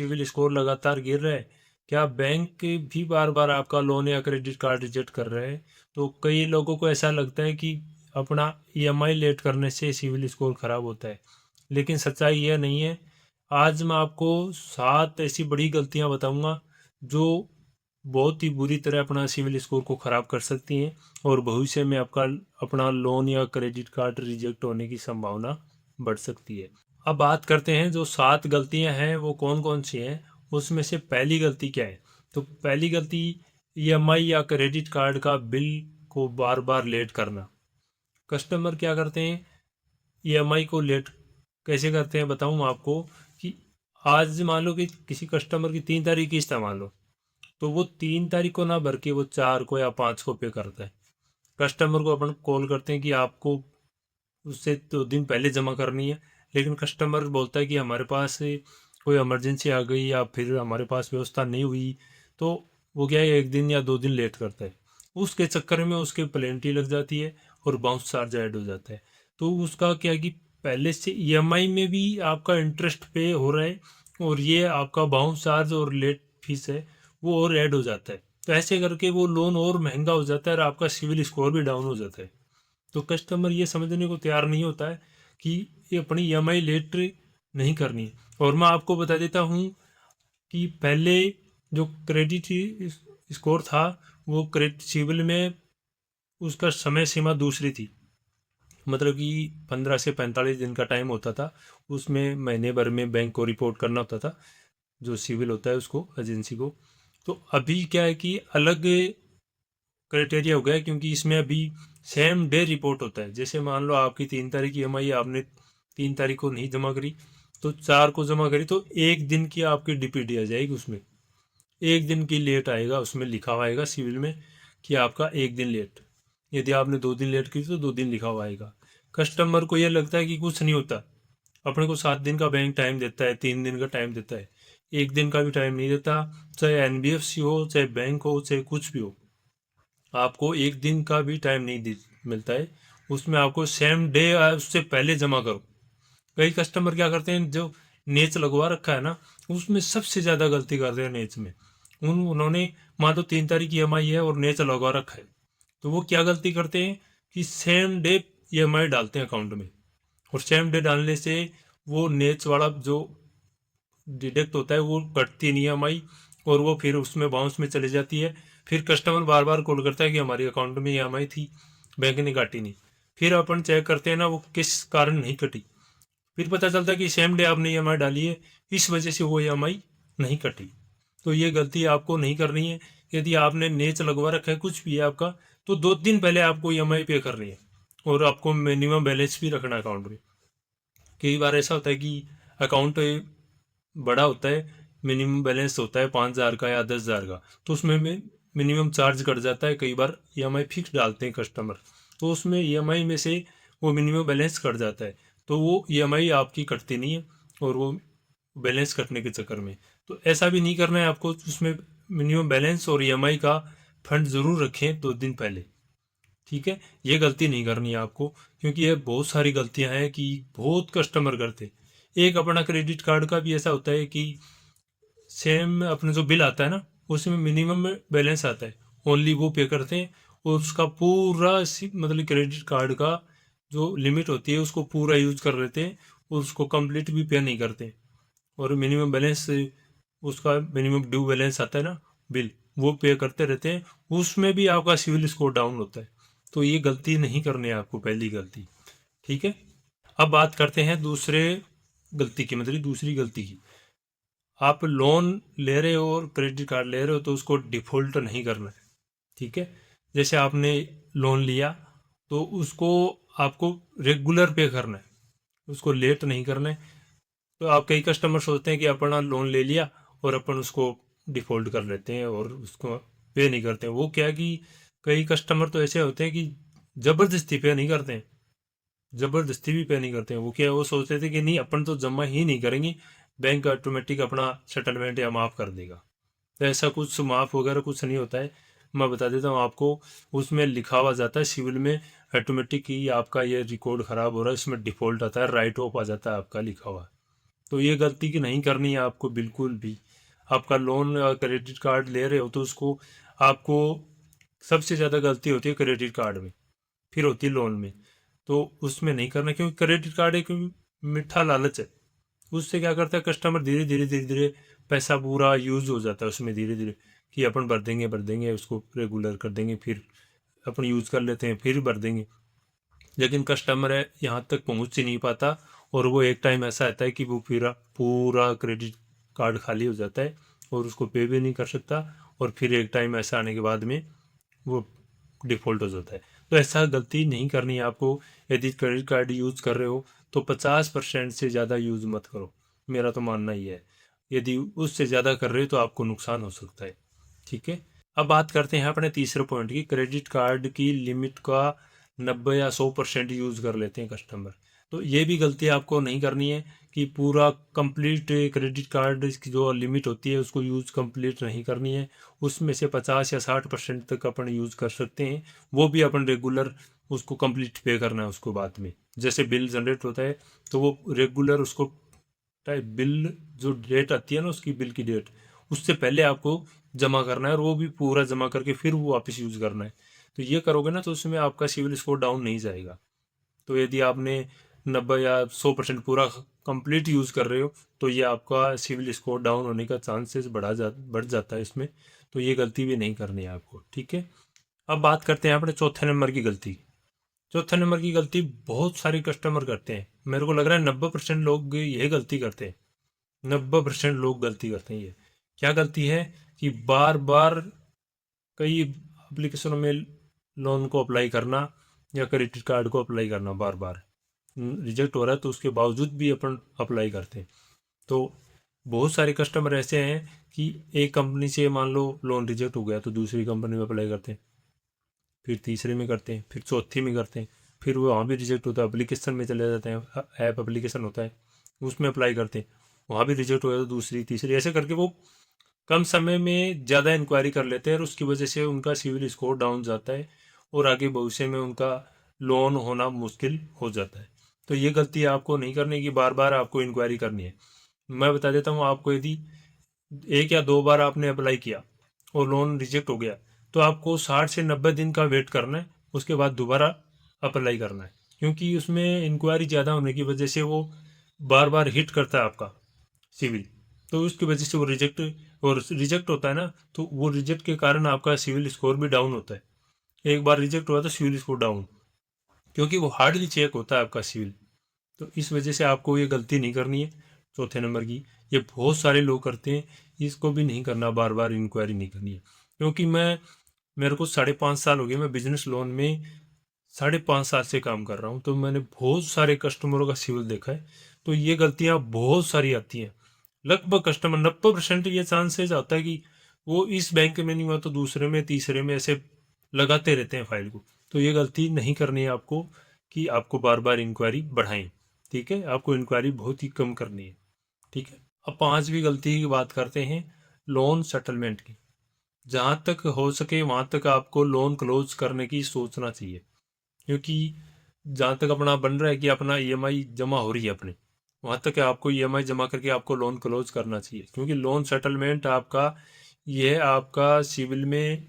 Civil score लगातार गिर रहा है, क्या बैंक भी बार बार आपका लोन या क्रेडिट कार्ड रिजेक्ट कर रहे हैं? तो कई लोगों को ऐसा लगता है कि अपना ईएमआई लेट करने से सिविल स्कोर खराब होता है, लेकिन सच्चाई यह नहीं है। आज मैं आपको 7 ऐसी बड़ी गलतियां बताऊंगा जो बहुत ही बुरी तरह अपना सिविल स्कोर को ख़राब कर सकती हैं और भविष्य में आपका अपना लोन या क्रेडिट कार्ड रिजेक्ट होने की संभावना बढ़ सकती है। अब बात करते हैं जो 7 गलतियां हैं वो कौन कौन सी हैं। उसमें से पहली गलती क्या है? तो पहली गलती, ईएमआई या क्रेडिट कार्ड का बिल को बार बार लेट करना। कस्टमर क्या करते हैं, ईएमआई को लेट कैसे करते हैं बताऊं मैं आपको। कि आज मान लो कि किसी कस्टमर की 3 तारीख किस्त है मान लो, तो वो 3 तारीख को ना भर के वो 4 को या 5 को पे करता है। कस्टमर को अपन कॉल करते हैं कि आपको उससे 2 दिन पहले जमा करनी है, लेकिन कस्टमर बोलता है कि हमारे पास कोई इमरजेंसी आ गई या फिर हमारे पास व्यवस्था नहीं हुई, तो वो क्या है 1 दिन या 2 दिन लेट करता है। उसके चक्कर में उसके पेनल्टी लग जाती है और बाउंस चार्ज ऐड हो जाता है। तो उसका क्या है कि पहले से ईएमआई में भी आपका इंटरेस्ट पे हो रहा है और ये आपका बाउंस चार्ज और लेट फीस है वो और ऐड हो जाता है। तो ऐसे करके वो लोन और महंगा हो जाता है और आपका सिविल स्कोर भी डाउन हो जाता है। तो कस्टमर ये समझने को तैयार नहीं होता है कि ये अपनी ईएमआई लेट नहीं करनी है। और मैं आपको बता देता हूँ कि पहले जो क्रेडिट स्कोर था वो क्रेडिट सिविल में उसका समय सीमा दूसरी थी। मतलब कि 15 से 45 दिन का टाइम होता था, उसमें महीने भर में बैंक को रिपोर्ट करना होता था, जो सिविल होता है उसको, एजेंसी को। तो अभी क्या है कि अलग क्राइटेरिया हो गया है, क्योंकि इसमें अभी सेम डे रिपोर्ट होता है। जैसे मान लो आपकी 3 तारीख की ईएमआई आपने 3 तारीख को नहीं जमा करी, तो 4 को जमा करी, तो 1 दिन की आपकी डीपीडी आ जाएगी उसमें। 1 दिन की लेट आएगा उसमें, लिखा हुआ आएगा सिविल में कि आपका 1 दिन लेट। यदि आपने 2 दिन लेट की तो 2 दिन लिखा हुआ आएगा। कस्टमर को यह लगता है कि कुछ नहीं होता, अपने को 7 दिन का बैंक टाइम देता है, 3 दिन का टाइम देता है, 1 दिन का भी टाइम नहीं देता। चाहे एनबीएफसी हो, चाहे बैंक हो, चाहे कुछ भी हो, आपको 1 दिन का भी टाइम नहीं मिलता है। उसमें आपको सेम डे उससे पहले जमा करो। कई कस्टमर क्या करते हैं, जो नेच लगवा रखा है ना, उसमें सबसे ज़्यादा गलती करते हैं नेच में। उन्होंने मान लो 3 तारीख की ईएमआई है और नेच लगवा रखा है, तो वो क्या गलती करते हैं कि सेम डे ईएमआई डालते हैं अकाउंट में। और सेम डे डालने से वो नेच वाला जो डिडक्ट होता है वो कटती नहीं ईएमआई, और वो फिर उसमें बाउंस में चली जाती है। फिर कस्टमर बार बार कॉल करता है कि हमारी अकाउंट में ईएमआई थी, बैंक ने काटी नहीं। फिर अपन चेक करते हैं ना वो किस कारण नहीं कटी, फिर पता चलता है कि सेम डे आपने ईएमआई डाली है, इस वजह से वो ईएमआई नहीं कटी। तो ये गलती आपको नहीं करनी है। यदि आपने नेच लगवा रखा है कुछ भी है आपका, तो 2 दिन पहले आपको ईएमआई पे करनी है और आपको मिनिमम बैलेंस भी रखना है अकाउंट में। कई बार ऐसा होता है कि अकाउंट बड़ा होता है, मिनिमम बैलेंस होता है 5,000 का या 10,000 का, तो उसमें मिनिमम चार्ज कट जाता है। कई बार ईएमआई फिक्स डालते हैं कस्टमर, तो उसमें ईएमआई में से वो मिनिमम बैलेंस कट जाता है, तो वो ईएमआई आपकी कटती नहीं है। और वो बैलेंस कटने के चक्कर में, तो ऐसा भी नहीं करना है आपको। उसमें मिनिमम बैलेंस और ईएमआई का फंड ज़रूर रखें 2 दिन पहले। ठीक है, ये गलती नहीं करनी है आपको, क्योंकि ये बहुत सारी गलतियां हैं कि बहुत कस्टमर करते। एक अपना क्रेडिट कार्ड का भी ऐसा होता है कि सेम अपना जो बिल आता है ना, उसमें मिनिमम बैलेंस आता है, ओनली वो पे करते हैं। और उसका पूरा मतलब क्रेडिट कार्ड का जो लिमिट होती है उसको पूरा यूज कर लेते हैं और उसको कंप्लीट भी पे नहीं करते। और मिनिमम बैलेंस, उसका मिनिमम ड्यू बैलेंस आता है ना बिल, वो पे करते रहते हैं, उसमें भी आपका सिविल स्कोर डाउन होता है। तो ये गलती नहीं करनी है आपको, पहली गलती। ठीक है, अब बात करते हैं दूसरे गलती की, मतलब दूसरी गलती की। आप लोन ले रहे हो और क्रेडिट कार्ड ले रहे हो तो उसको डिफॉल्ट नहीं करना है। ठीक है, जैसे आपने लोन लिया तो उसको आपको रेगुलर पे करना है, उसको लेट नहीं करना है। तो आप कई कस्टमर सोचते हैं कि अपना लोन ले लिया और अपन उसको डिफॉल्ट कर लेते हैं और उसको पे नहीं करते हैं। वो क्या है कि कई कस्टमर तो ऐसे होते हैं कि ज़बरदस्ती पे नहीं करते हैं, ज़बरदस्ती भी पे नहीं करते हैं। वो क्या है, वो सोचते थे कि नहीं अपन तो जमा ही नहीं करेंगे, बैंक ऑटोमेटिक अपना सेटलमेंट या माफ़ कर देगा। तो ऐसा कुछ माफ़ वगैरह कुछ नहीं होता है। मैं बता देता हूँ आपको, उसमें लिखा हुआ जाता है सिविल में ऑटोमेटिक ही आपका ये रिकॉर्ड ख़राब हो रहा है, इसमें डिफ़ॉल्ट आता है, राइट ऑफ आ जाता है आपका लिखा हुआ। तो ये गलती की नहीं करनी है आपको बिल्कुल भी। आपका लोन क्रेडिट कार्ड ले रहे हो तो उसको आपको सबसे ज़्यादा गलती होती है क्रेडिट कार्ड में, फिर होती है लोन में। तो उसमें नहीं करना, क्योंकि क्रेडिट कार्ड एक मीठा लालच है। उससे क्या करता है कस्टमर धीरे धीरे धीरे धीरे पैसा पूरा यूज हो जाता है उसमें धीरे धीरे, कि अपन भर देंगे उसको रेगुलर कर देंगे, फिर अपन यूज कर लेते हैं, फिर भर देंगे। लेकिन कस्टमर है यहाँ तक पहुँच ही नहीं पाता, और वो एक टाइम ऐसा आता है कि वो पूरा पूरा क्रेडिट कार्ड खाली हो जाता है और उसको पे भी नहीं कर सकता, और फिर एक टाइम ऐसा आने के बाद में वो डिफ़ॉल्ट हो जाता है। तो ऐसा गलती नहीं करनी है आपको। यदि क्रेडिट कार्ड यूज़ कर रहे हो तो 50% से ज़्यादा यूज़ मत करो, मेरा तो मानना ही है। यदि उससे ज़्यादा कर रहे हो तो आपको नुकसान हो सकता है। ठीक है। अब बात करते हैं अपने तीसरे पॉइंट की। क्रेडिट कार्ड की लिमिट का 90 या 100% यूज़ कर लेते हैं कस्टमर। तो ये भी गलती आपको नहीं करनी है कि पूरा कंप्लीट क्रेडिट कार्ड की जो लिमिट होती है उसको यूज़ कंप्लीट नहीं करनी है। उसमें से 50 या 60% तक अपन यूज़ कर सकते हैं, वो भी अपन रेगुलर उसको कंप्लीट पे करना है उसको बाद में। जैसे बिल जनरेट होता है तो वो रेगुलर उसको बिल जो डेट आती है ना उसकी बिल की डेट, उससे पहले आपको जमा करना है, और वो भी पूरा जमा करके फिर वो वापस यूज़ करना है। तो ये करोगे ना तो उसमें आपका सिविल स्कोर डाउन नहीं जाएगा। तो यदि आपने 90 या 100% पूरा कंप्लीट यूज़ कर रहे हो तो ये आपका सिविल स्कोर डाउन होने का चांसेस बढ़ जाता है इसमें। तो ये गलती भी नहीं करनी है आपको। ठीक है। अब बात करते हैं अपने चौथे नंबर की गलती। चौथे नंबर की गलती बहुत सारे कस्टमर करते हैं, मेरे को लग रहा है 90% लोग ये गलती करते हैं। 90% लोग गलती करते हैं। ये क्या गलती है कि बार बार कई एप्लीकेशनों में लोन को अप्लाई करना या क्रेडिट कार्ड को अप्लाई करना, बार बार रिजेक्ट हो रहा है तो उसके बावजूद भी अपन अप्लाई करते हैं। तो बहुत सारे कस्टमर ऐसे हैं कि एक कंपनी से मान लो लोन रिजेक्ट हो गया तो दूसरी कंपनी में अप्लाई करते हैं, फिर तीसरे में करते हैं, फिर चौथी में करते हैं, फिर वो वहाँ भी रिजेक्ट होता है, एप्लीकेशन में चले जाते हैं, ऐप एप्लीकेशन होता है उसमें अप्लाई करते हैं, वहाँ भी रिजेक्ट हो गया तो दूसरी तीसरी, ऐसे करके वो कम समय में ज़्यादा इंक्वायरी कर लेते हैं, और उसकी वजह से उनका सिविल स्कोर डाउन जाता है और आगे भविष्य में उनका लोन होना मुश्किल हो जाता है। तो ये गलती आपको नहीं करनी कि बार बार आपको इंक्वायरी करनी है। मैं बता देता हूँ आपको, यदि एक या दो बार आपने अप्लाई किया और लोन रिजेक्ट हो गया तो आपको 60 से 90 दिन का वेट करना है, उसके बाद दोबारा अप्लाई करना है, क्योंकि उसमें इंक्वायरी ज़्यादा होने की वजह से वो बार बार हिट करता है आपका सिविल। तो उसकी वजह से वो रिजेक्ट होता है ना, तो वो रिजेक्ट के कारण आपका सिविल स्कोर भी डाउन होता है। एक बार रिजेक्ट हुआ तो सिविल स्कोर डाउन, क्योंकि वो हार्डली चेक होता है आपका सिविल। तो इस वजह से आपको ये गलती नहीं करनी है चौथे नंबर की। ये बहुत सारे लोग करते हैं, इसको भी नहीं करना, बार बार इंक्वायरी नहीं करनी है। क्योंकि मेरे को 5.5 साल हो गए, मैं बिजनेस लोन में 5.5 साल से काम कर रहा हूँ, तो मैंने बहुत सारे कस्टमरों का सिविल देखा है। तो ये गलतियाँ बहुत सारी आती हैं। लगभग कस्टमर 90% ये चांसेस आता है कि वो इस बैंक में नहीं हुआ तो दूसरे में तीसरे में ऐसे लगाते रहते हैं फाइल को। तो ये गलती नहीं करनी है आपको कि आपको बार बार इंक्वायरी बढ़ाएं। ठीक है, आपको इंक्वायरी बहुत ही कम करनी है। ठीक है। अब पांचवी गलती की बात करते हैं, लोन सेटलमेंट की। जहाँ तक हो सके वहाँ तक आपको लोन क्लोज करने की सोचना चाहिए, क्योंकि जहाँ तक अपना बन रहा है कि अपना ईएमआई जमा हो रही है अपने, वहाँ तक आपको ईएमआई जमा करके आपको लोन क्लोज करना चाहिए। क्योंकि लोन सेटलमेंट आपका, यह आपका सिविल में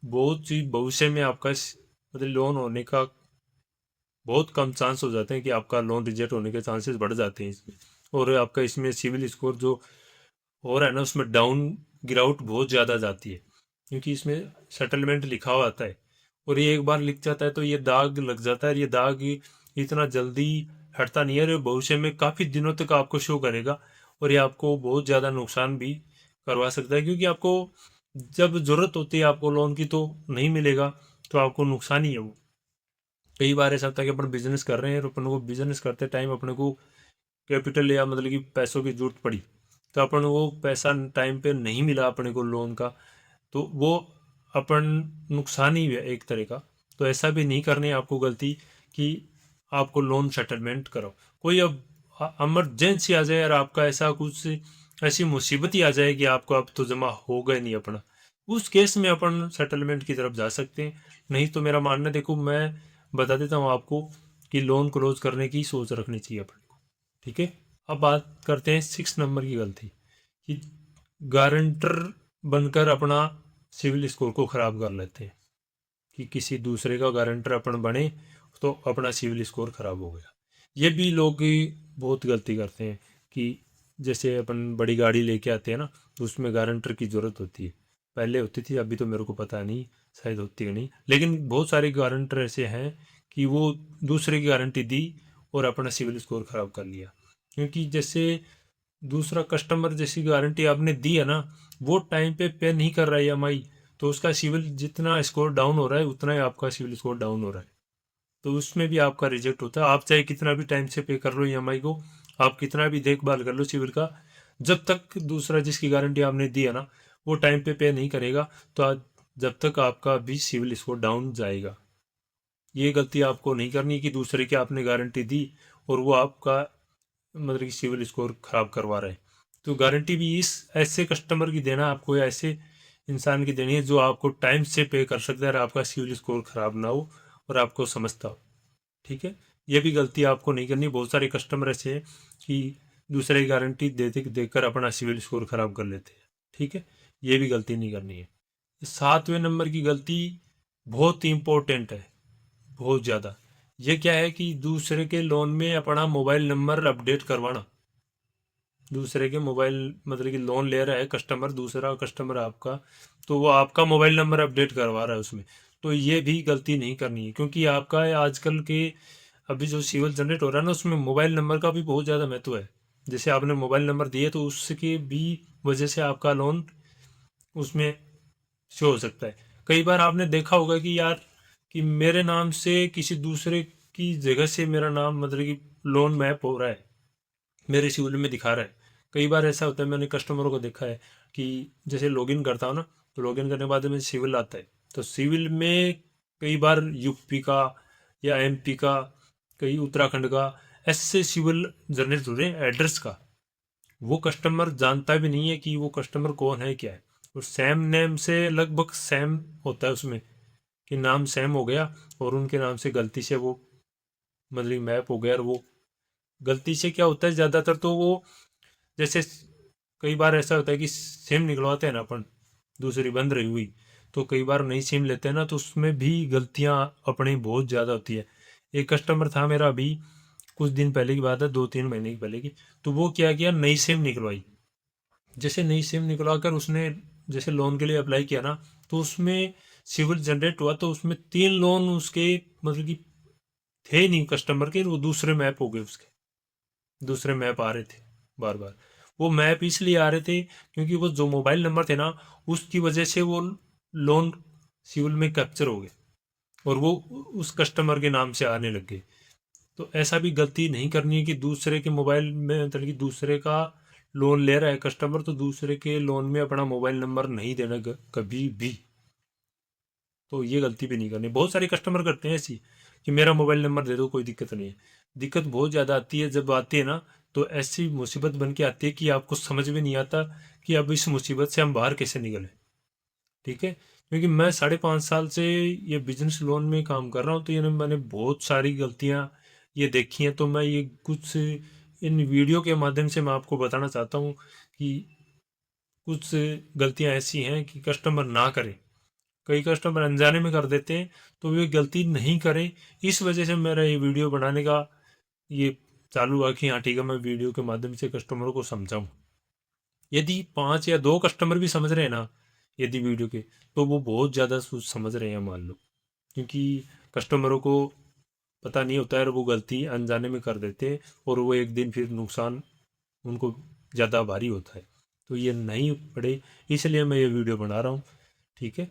बहुत सी भविष्य में आपका मतलब लोन होने का बहुत कम चांस हो जाते हैं कि आपका लोन रिजेक्ट होने के चांसेस बढ़ जाते हैं इसमें। और आपका इसमें सिविल स्कोर जो हो रहा है ना उसमें डाउन गिरावट बहुत ज़्यादा जाती है, क्योंकि इसमें सेटलमेंट लिखा हुआ आता है, और ये एक बार लिख जाता है तो ये दाग लग जाता है। ये दाग इतना जल्दी हटता नहीं है, और भविष्य में काफ़ी दिनों तक आपको शो करेगा, और ये आपको बहुत ज़्यादा नुकसान भी करवा सकता है। क्योंकि आपको जब ज़रूरत होती है आपको लोन की तो नहीं मिलेगा, तो आपको नुकसान ही है वो। कई बार ऐसा होता है कि अपन बिजनेस कर रहे हैं और अपन को बिजनेस करते टाइम अपने को कैपिटल या मतलब कि पैसों की जरूरत पड़ी, तो अपन वो पैसा टाइम पे नहीं मिला अपने को लोन का, तो वो अपन नुकसान ही है एक तरह का। तो ऐसा भी नहीं करनी है आपको गलती कि आपको लोन सेटलमेंट करो। कोई अब इमरजेंसी आ जाए और आपका ऐसा कुछ ऐसी मुसीबत ही आ जाए कि आपको अब तो जमा हो गए नहीं अपना, उस केस में अपन सेटलमेंट की तरफ जा सकते हैं। नहीं तो मेरा मानना, देखो मैं बता देता हूँ आपको कि लोन क्लोज करने की सोच रखनी चाहिए अपने को। ठीक है। अब बात करते हैं 6 नंबर की गलती कि गारंटर बनकर अपना सिविल स्कोर को ख़राब कर लेते हैं कि किसी दूसरे का गारंटर अपन बने तो अपना सिविल स्कोर ख़राब हो गया। ये भी लोग बहुत गलती करते हैं कि जैसे अपन बड़ी गाड़ी लेके आते हैं ना, तो उसमें गारंटर की ज़रूरत होती है। पहले होती थी, अभी तो मेरे को पता नहीं, शायद होती है नहीं, लेकिन बहुत सारे गारंटर ऐसे हैं कि वो दूसरे की गारंटी दी और अपना सिविल स्कोर ख़राब कर लिया। क्योंकि जैसे दूसरा कस्टमर जैसी गारंटी आपने दी है ना, वो टाइम पे नहीं कर रहा है ईएमआई, तो उसका सिविल जितना स्कोर डाउन हो रहा है उतना ही आपका सिविल स्कोर डाउन हो रहा है। तो उसमें भी आपका रिजेक्ट होता है। आप चाहे कितना भी टाइम से पे कर लो ईएमआई को, आप कितना भी देखभाल कर लो सिविल का, जब तक दूसरा जिसकी गारंटी आपने दी है ना वो टाइम पे नहीं करेगा, तो जब तक आपका भी सिविल स्कोर डाउन जाएगा। ये गलती आपको नहीं करनी कि दूसरे की आपने गारंटी दी और वो आपका मतलब कि सिविल स्कोर खराब करवा रहे हैं। तो गारंटी भी इस ऐसे कस्टमर की देना आपको, या ऐसे इंसान की देनी है जो आपको टाइम से पे कर सकता है और आपका सिविल स्कोर खराब ना हो और आपको समझता हो। ठीक है, ये भी गलती आपको नहीं करनी। बहुत सारे कस्टमर ऐसे हैं कि दूसरे की गारंटी देते देकर अपना सिविल स्कोर खराब कर लेते हैं। ठीक है, ये भी गलती नहीं करनी है। 7वें नंबर की गलती बहुत ही इंपॉर्टेंट है, बहुत ज़्यादा। ये क्या है कि दूसरे के लोन में अपना मोबाइल नंबर अपडेट करवाना। दूसरे के मोबाइल मतलब कि लोन ले रहा है कस्टमर, दूसरा कस्टमर आपका, तो वो आपका मोबाइल नंबर अपडेट करवा रहा है उसमें। तो ये भी गलती नहीं करनी है, क्योंकि आपका आजकल के अभी जो सिविल जनरेट हो रहा है ना, उसमें मोबाइल नंबर का भी बहुत ज़्यादा महत्व है। जैसे आपने मोबाइल नंबर दिए तो उसकी भी वजह से आपका लोन उसमें शो हो सकता है। कई बार आपने देखा होगा कि यार कि मेरे नाम से किसी दूसरे की जगह से मेरा नाम मतलब कि लोन मैप हो रहा है, मेरे सिविल में दिखा रहा है। कई बार ऐसा होता है, मैंने कस्टमरों को देखा है कि जैसे लॉगिन करता हूँ ना, तो लॉगिन करने के बाद में सिविल आता है, तो सिविल में कई बार यूपी का या एमपी का, कई उत्तराखंड का, ऐसे सिविल जनरेट हो रहे हैं एड्रेस का। वो कस्टमर जानता भी नहीं है कि वो कस्टमर कौन है क्या है, और सेम नेम से लगभग सेम होता है उसमें कि नाम सेम हो गया और उनके नाम से गलती से वो मतलब मैप हो गया। और वो गलती से क्या होता है ज़्यादातर, तो वो जैसे कई बार ऐसा होता है कि सिम निकलवाते हैं ना अपन, दूसरी बंद रही हुई, तो कई बार नई सिम लेते हैं ना, तो उसमें भी गलतियां अपनी बहुत ज़्यादा होती है। एक कस्टमर था मेरा, अभी कुछ दिन पहले की बात है, 2-3 महीने की पहले की। तो वो क्या किया, नई सिम निकलवाई। जैसे नई सिम निकलवा कर उसने जैसे लोन के लिए अप्लाई किया ना, तो उसमें सिविल जनरेट हुआ, तो उसमें 3 लोन उसके मतलब कि थे ही नहीं कस्टमर के, वो दूसरे मैप हो गए उसके, दूसरे मैप आ रहे थे बार बार। वो मैप इसलिए आ रहे थे क्योंकि वो जो मोबाइल नंबर थे ना, उसकी वजह से वो लोन सिविल में कैप्चर हो गए और वो उस कस्टमर के नाम से आने लग गए। तो ऐसा भी गलती नहीं करनी है कि दूसरे के मोबाइल में मतलब कि दूसरे का लोन ले रहा है कस्टमर, तो दूसरे के लोन में अपना मोबाइल नंबर नहीं देना कभी भी। तो ये गलती भी नहीं करनी। बहुत सारे कस्टमर करते हैं ऐसी कि मेरा मोबाइल नंबर दे दो, कोई दिक्कत नहीं है। दिक्कत बहुत ज़्यादा आती है, जब आती है ना तो ऐसी मुसीबत बन के आती है कि आपको समझ में नहीं आता कि अब इस मुसीबत से हम बाहर कैसे निकलें। ठीक है, क्योंकि मैं 5.5 साल से ये बिजनेस लोन में काम कर रहा हूँ, तो ये मैंने बहुत सारी गलतियाँ ये देखी हैं। तो मैं ये कुछ इन वीडियो के माध्यम से मैं आपको बताना चाहता हूँ कि कुछ गलतियाँ ऐसी हैं कि कस्टमर ना करें। कई कस्टमर अनजाने में कर देते हैं, तो वे गलती नहीं करें। इस वजह से मेरा ये वीडियो बनाने का ये चालू हुआ कि हाँ ठीक है, मैं वीडियो के माध्यम से कस्टमरों को समझाऊँ। यदि 5 या 2 कस्टमर भी समझ रहे हैं ना यदि वीडियो के, तो वो बहुत ज़्यादा समझ रहे हैं मान लो। क्योंकि कस्टमरों को पता नहीं होता है और वो गलती अनजाने में कर देते हैं, और वो एक दिन फिर नुकसान उनको ज़्यादा भारी होता है। तो ये नहीं पड़े, इसलिए मैं ये वीडियो बना रहा हूँ। ठीक है।